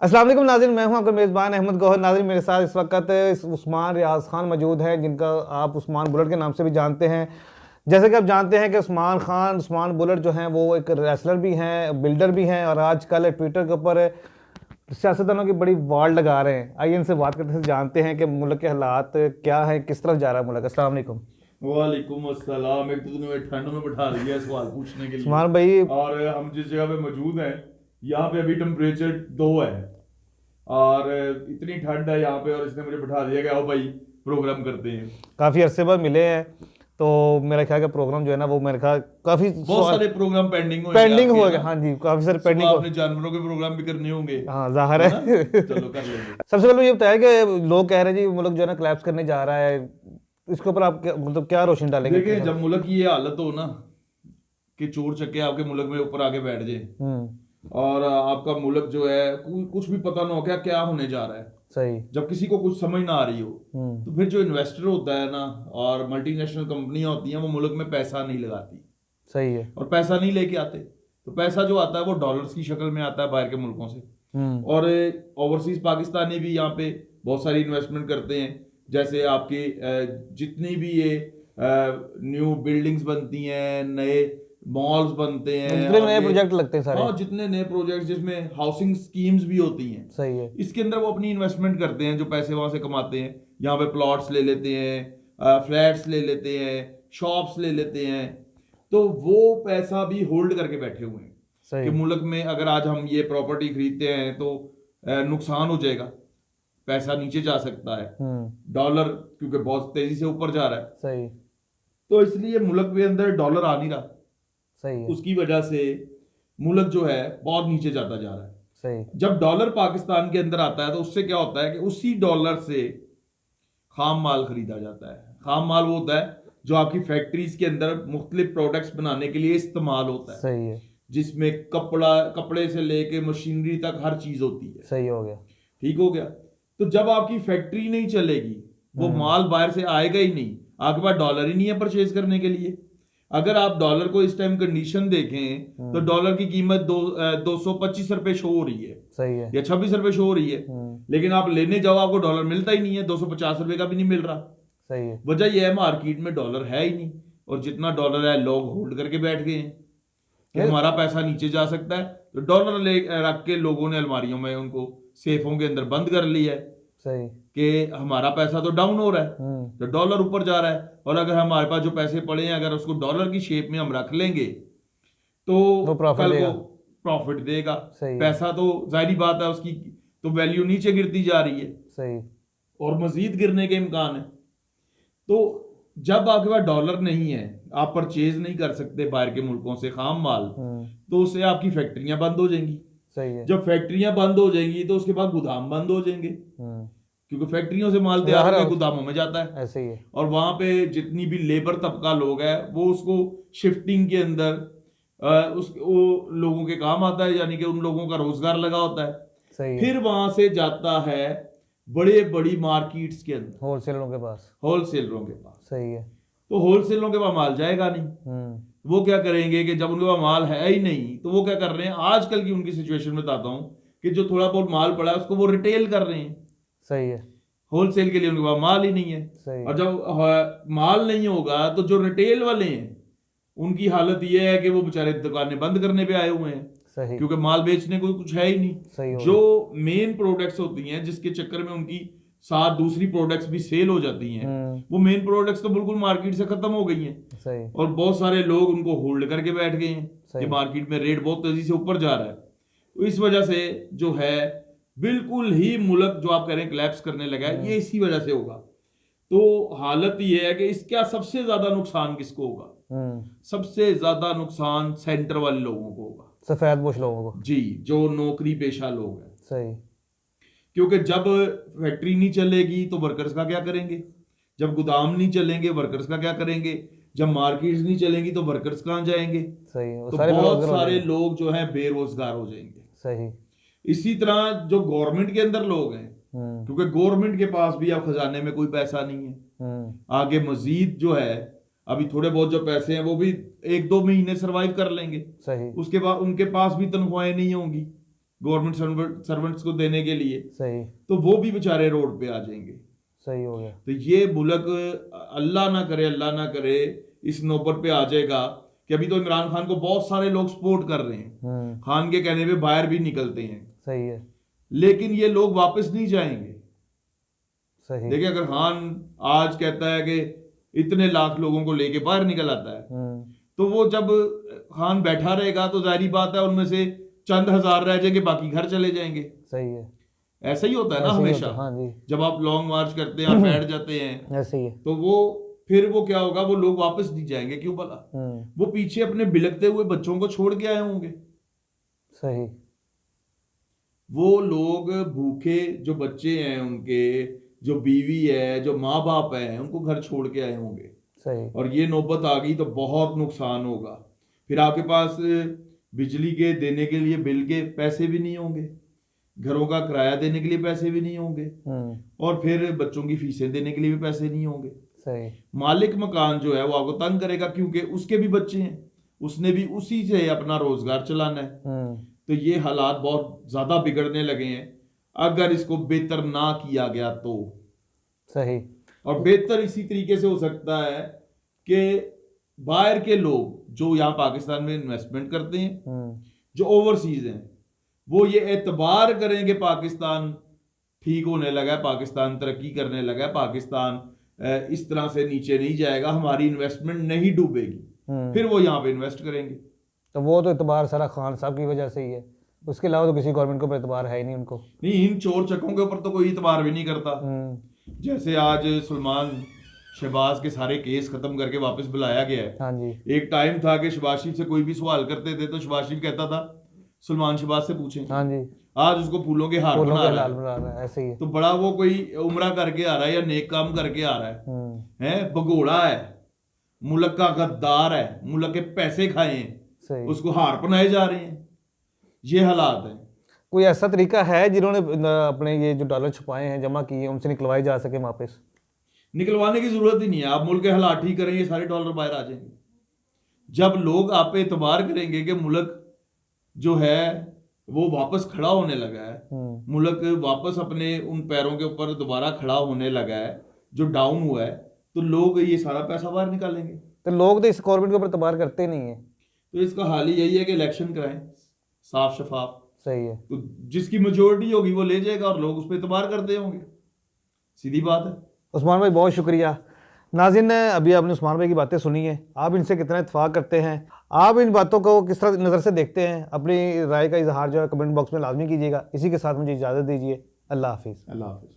अस्सलाम वालेकुम नाज़रीन, मैं हूं आपका मेज़बान अहमद गौहर। नाज़रीन, मेरे साथ इस वक्त उस्मान रियाज खान मौजूद हैं, जिनका आप उस्मान बुलेट के नाम से भी जानते हैं। जैसे कि आप जानते हैं कि उस्मान बुलेट जो हैं वो एक रेसलर भी हैं, बिल्डर भी हैं, और आजकल ट्विटर के ऊपर सियासतदानों की बड़ी वार लगा रहे हैं। आइए इनसे बात करते हैं, जानते हैं कि मुल्क के हालात क्या हैं, किस तरफ जा रहा है मुल्क। अस्सलाम वालेकुम। वालेकुम अस्सलाम। एक तो तूने ठंड में बैठा दिया है सवाल पूछने के लिए। उस्मान भाई। और हम जिस जगह पे मौजूद हैं, यहाँ पे अभी टेम्परेचर 2 है और इतनी ठंड है यहाँ पे, और इसने मुझे बैठा दिया कि आओ भाई प्रोग्राम करते हैं। काफ़ी अरसे बाद मिले हैं, तो मेरा ख्याल का प्रोग्राम जो है ना वो मेरे ख्याल काफ़ी बहुत सारे प्रोग्राम पेंडिंग होंगे पेंडिंग आपके, हो है गया। ना। हाँ जी, काफ़ी सारे सुबह पेंडिंग हो। आपने जानवरों के प्रोग्राम भी करने होंगे, हाँ, जाहिर है है। ना। चलो कर लेंगे। सबसे पहले ये बताया कि लोग कह रहे हैं जी मुल्क जो है ना collapse करने जा रहा है। इसके ऊपर आप मतलब क्या रोशनी डालेंगे देखिए, कैसा? जब मुल्क की ये हालत हो ना कि चोर चक्के आपके मुल्क में ऊपर आके बैठ जाए हम्म। और आपका मुल्क जो है कुछ भी पता ना हो क्या क्या होने जा रहा है, सही। जब किसी को कुछ समझ ना आ रही हो, हम्म। तो फिर जो इन्वेस्टर होता है ना और मल्टीनेशनल कंपनियां होती हैं, वो मुल्क में पैसा नहीं लगाती सही है। और पैसा नहीं लेके आते। तो पैसा जो आता है वो डॉलर्स की शक्ल में आता है बाहर के मुल्कों से। हम्म। और ओवरसीज पाकिस्तानी भी यहाँ पे बहुत सारी इन्वेस्टमेंट करते हैं। जैसे आपकी जितनी भी ये न्यू बिल्डिंग्स बनती हैं, नए मॉल्स बनते हैं, जितने और नए ये, प्रोजेक्ट लगते हैं सारे। हाँ, जितने नए प्रोजेक्ट्स जिसमें हाउसिंग स्कीम्स भी होती हैं, सही है। इसके अंदर वो अपनी इन्वेस्टमेंट करते हैं, जो पैसे वहां से कमाते हैं। यहाँ पे प्लॉट्स ले लेते हैं, फ्लैट्स ले लेते हैं, शॉप्स ले लेते हैं। तो वो पैसा भी होल्ड करके बैठे हुए हैं कि सही। मुल्क में अगर आज हम ये प्रॉपर्टी खरीदते हैं तो नुकसान हो जाएगा, पैसा नीचे जा सकता है, डॉलर क्योंकि बहुत तेजी से ऊपर जा रहा है, सही। तो इसलिए मुल्क के अंदर डॉलर आ नहीं रहा। सही है। उसकी वजह से मुल्क जो है बहुत नीचे जाता जा रहा है। सही। जब डॉलर पाकिस्तान के अंदर आता है तो उससे क्या होता है कि उसी डॉलर से खाम माल खरीदा जाता है। खाम माल वो होता है जो आपकी फैक्ट्रीज के अंदर मुख्तलिफ प्रोडक्ट्स बनाने के लिए इस्तेमाल होता है, सही है। जिसमें कपड़े से लेके मशीनरी तक हर चीज होती है। सही हो गया। ठीक हो गया। तो जब आपकी फैक्ट्री नहीं चलेगी, वो माल बाहर से आएगा ही नहीं, आपके पास डॉलर ही नहीं है परचेज करने के लिए। अगर आप डॉलर को इस टाइम कंडीशन देखें तो डॉलर की कीमत 225 रुपए शो हो रही है, सही है। या 26 रुपए शो हो रही है। लेकिन आप लेने जाओ, आपको डॉलर मिलता ही नहीं है, 250 रुपए का भी नहीं मिल रहा। सही है। वजह यह है मार्केट में डॉलर है ही नहीं, और जितना डॉलर है लोग होल्ड करके बैठ गए हैं कि हमारा पैसा नीचे जा सकता है। तो डॉलर ले रख के लोगों ने अलमारियों में उनको सेफों के अंदर बंद कर लिया है सही। कि हमारा पैसा तो डाउन हो रहा है, तो डॉलर ऊपर जा रहा है। और अगर हमारे पास जो पैसे पड़े हैं, अगर उसको डॉलर की शेप में हम रख लेंगे तो वो प्रॉफिट कल देगा। को प्रॉफिट देगा। सही है। पैसा तो जाहिर बात है, उसकी तो वैल्यू नीचे गिरती जा रही है सही। और मजीद गिरने के इम्कान है। तो जब आपके पास डॉलर नहीं है, आप परचेज नहीं कर सकते बाहर के मुल्कों से खाम माल, तो उससे आपकी फैक्ट्रियां बंद हो जाएंगी। सही है। जब फैक्ट्रियां बंद हो जाएंगी तो उसके बाद गोदाम बंद हो जाएंगे, क्योंकि फैक्ट्रियों से माल तैयार होकर गोदामों में जाता है। ऐसे ही है। और वहां पे जितनी भी लेबर तबका लोग है, वो उसको शिफ्टिंग के अंदर वो लोगों के काम आता है, यानी कि उन लोगों का रोजगार लगा होता है। सही है। फिर वहां से जाता है बड़े बड़ी मार्केट्स के अंदर, होलसेलरों के पास। होलसेलरों के पास। सही है। तो होलसेलरों के पास माल जाएगा नहीं। वो क्या करेंगे कि जब उनके पास माल है ही नहीं, तो वो क्या कर रहे हैं, आजकल की उनकी सिचुएशन बताता हूं कि जो थोड़ा बहुत माल पड़ा है उसको वो रिटेल कर रहे हैं। सही है। होलसेल के लिए उनके पास माल ही नहीं है। सही। और जब माल नहीं होगा तो जो रिटेल वाले हैं उनकी हालत ये है कि वो बेचारे दुकानें बंद करने पे आए हुए हैं, सही। क्योंकि माल बेचने को कुछ है ही नहीं। सही हो जो मेन प्रोडक्ट्स होती हैं, जिसके चक्कर में उनकी साथ दूसरी प्रोडक्ट्स भी सेल हो जाती हैं, वो मेन प्रोडक्ट्स तो बिल्कुल मार्केट से खत्म हो गई हैं। सही। और बहुत सारे लोग उनको होल्ड करके बैठ गए हैं सही। कि मार्केट में रेट बहुत तेजी से ऊपर जा रहा है। तो इस वजह से जो है बिल्कुल ही मुल्क जो आप कह रहे हैं क्लैप्स करने लगा है, ये इसी वजह से होगा। तो हालत ये है कि इसका सबसे ज्यादा नुकसान किसको होगा? सबसे ज्यादा नुकसान सेंटर वाले लोगों को होगा, सफेदपोश लोगों को। जी, जो नौकरी पेशा लोग हैं। सही। क्योंकि जब फैक्ट्री नहीं चलेगी तो वर्कर्स का क्या करेंगे, जब गोदाम नहीं चलेंगे वर्कर्स का क्या करेंगे, जब मार्केट्स नहीं चलेंगी तो वर्कर्स कहाँ जाएंगे? सही। तो बहुत सारे लोग जो हैं बेरोजगार हो जाएंगे। सही। इसी तरह जो गवर्नमेंट के अंदर लोग हैं, क्योंकि गवर्नमेंट के पास भी अब खजाने में कोई पैसा नहीं है, आगे मजीद जो है अभी थोड़े बहुत जो पैसे हैं वो भी 1-2 महीने सरवाइव कर लेंगे। सही। उसके बाद उनके पास भी तनख्वाहें नहीं होंगी, गवर्नमेंट सर्वेंट्स को देने के लिए, सही तो वो भी बेचारे रोड पे आ जाएंगे। सही हो गया। तो ये मुल्क अल्लाह ना करे इस नौबत पे आ जाएगा कि अभी तो इमरान खान को बहुत सारे लोग सपोर्ट कर रहे हैं, खान के कहने पे बाहर भी निकलते हैं, सही है, लेकिन ये लोग वापस नहीं जाएंगे। सही। देखिए अगर खान आज कहता है कि इतने लाख लोगों को लेके बाहर निकल आता है, तो वो जब खान बैठा रहेगा तो जाहिर बात है उनमें से चंद हजार रह जाएंगे, बाकी घर चले जाएंगे। सही है, ऐसा ही होता है ना ऐसे ही हमेशा। होता है, हाँ जी, जब आप लॉन्ग मार्च करते हैं और बैठ जाते हैं, ऐसे ही है। तो वो फिर वो क्या होगा, वो लोग वापस नहीं जाएंगे। क्यों भला? वो पीछे अपने बिलकते हुए बच्चों को छोड़ के आए होंगे। सही। वो लोग भूखे जो बच्चे हैं उनके, जो बीवी है, जो माँ बाप है, उनको घर छोड़ के आए होंगे। सही। और ये नौबत आ गई तो बहुत नुकसान होगा। फिर आपके पास बिजली के देने के लिए बिल के पैसे भी नहीं होंगे, घरों का किराया देने के लिए पैसे भी नहीं होंगे, और फिर बच्चों की फीसें देने के लिए भी पैसे नहीं होंगे। सही। मालिक मकान जो है वो आपको तंग करेगा, क्योंकि उसके भी बच्चे हैं, उसने भी उसी से अपना रोजगार चलाना है। तो ये हालात बहुत ज्यादा बिगड़ने लगे हैं अगर इसको बेहतर ना किया गया तो। सही। और बेहतर इसी तरीके से हो सकता है कि बाहर के लोग जो यहाँ पाकिस्तान में इन्वेस्टमेंट करते हैं, जो ओवरसीज हैं, वो ये एतबार करें कि पाकिस्तान ठीक होने लगा है, पाकिस्तान तरक्की करने लगा है, पाकिस्तान इस तरह से नीचे नहीं जाएगा, हमारी इन्वेस्टमेंट नहीं डूबेगी, फिर वो यहाँ पे इन्वेस्ट करेंगे। तो वो तो एतबार सारा खान साहब की वजह से ही है, उसके अलावा तो किसी गवर्नमेंट को एतबार है ही नहीं उनको। नहीं, इन चोर चकों के ऊपर तो कोई एतबार भी नहीं करता। जैसे आज सलमान शहबाज के सारे केस खत्म करके वापस बुलाया गया है। हाँ जी। एक टाइम था कि शहबाज शरीफ से कोई भी सवाल करते थे तो शहबाज शरीफ कहता था सलमान शहबाज से पूछें। हाँ जी। आज उसको फूलों के हार बना रहा है। ऐसे ही है। तो बड़ा वो कोई उम्रा करके आ रहा है या नेक काम करके आ रहा है, भगोड़ा है, मुल्क का गद्दार है, मुल्क के पैसे खाए हैं, उसको हार पहनाए जा रहे हैं। ये हालात है। कोई ऐसा तरीका है जिन्होंने अपने ये जो डॉलर छुपाए हैं, जमा किए, उनसे निकलवाए जा सके वापस? निकलवाने की जरूरत ही नहीं है, आप मुल्क के हालात ठीक करें, ये सारे डॉलर बाहर आ जाएंगे। जब लोग आप पे एतबार करेंगे कि मुल्क जो है वो वापस खड़ा होने लगा है, मुल्क वापस अपने उन पैरों के ऊपर दोबारा खड़ा होने लगा है जो डाउन हुआ है, तो लोग ये सारा पैसा बाहर निकालेंगे। तो लोग तो इस गवर्नमेंट के ऊपर एतबार करते नहीं है। तो इसका हाल ही यही है कि इलेक्शन कराएं साफ शफाफ। सही है। तो जिसकी मेजोरिटी होगी वो ले जाएगा और लोग उस पर एतबार करते होंगे, सीधी बात है। उस्मान भाई बहुत शुक्रिया। नाज़रीन, अभी आपने उस्मान भाई की बातें सुनी है, आप इनसे कितना इत्तेफाक करते हैं, आप इन बातों को किस तरह नज़र से देखते हैं, अपनी राय का इजहार जो है कमेंट बॉक्स में लाजमी कीजिएगा। इसी के साथ मुझे इजाज़त दीजिए। अल्लाह हाफिज़। अल्लाह हाफिज़।